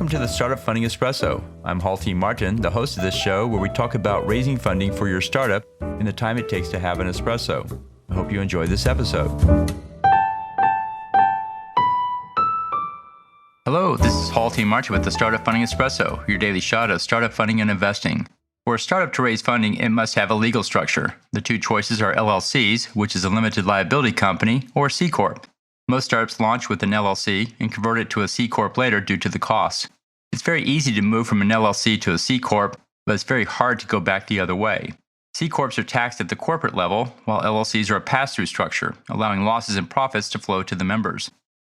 Welcome to the Startup Funding Espresso. I'm Halti Martin, the host of this show where we talk about raising funding for your startup and the time it takes to have an espresso. I hope you enjoy this episode. Hello, this is Halti Martin with the Startup Funding Espresso, your daily shot of startup funding and investing. For a startup to raise funding, it must have a legal structure. The two choices are LLCs, which is a Limited Liability Company, or C-corp. Most startups launch with an LLC and convert it to a C-corp later due to the cost. It's very easy to move from an LLC to a C-corp, but it's very hard to go back the other way. C-corps are taxed at the corporate level, while LLCs are a pass-through structure, allowing losses and profits to flow to the members.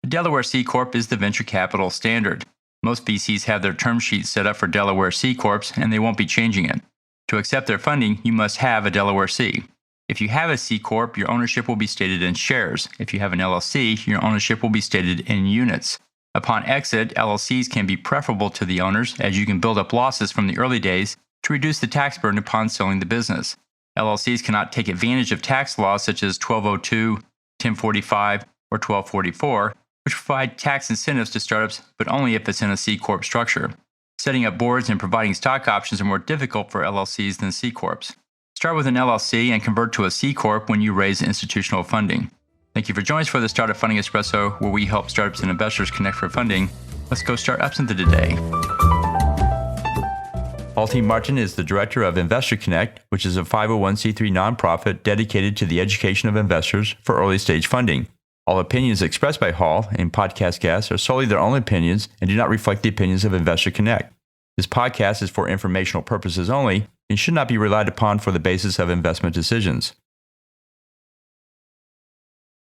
The Delaware C-corp is the venture capital standard. Most VCs have their term sheets set up for Delaware C-corps, and they won't be changing it. To accept their funding, you must have a Delaware C. If you have a C-corp, your ownership will be stated in shares. If you have an LLC, your ownership will be stated in units. Upon exit, LLCs can be preferable to the owners as you can build up losses from the early days to reduce the tax burden upon selling the business. LLCs cannot take advantage of tax laws such as 1202, 1045, or 1244, which provide tax incentives to startups, but only if it's in a C-corp structure. Setting up boards and providing stock options are more difficult for LLCs than C-corps. Start with an LLC and convert to a C-corp when you raise institutional funding. Thank you for joining us for the Startup Funding Espresso, where we help startups and investors connect for funding. Let's go start up into the day. Halti Martin is the director of Investor Connect, which is a 501c3 nonprofit dedicated to the education of investors for early stage funding. All opinions expressed by Hall and podcast guests are solely their own opinions and do not reflect the opinions of Investor Connect. This podcast is for informational purposes only and should not be relied upon for the basis of investment decisions.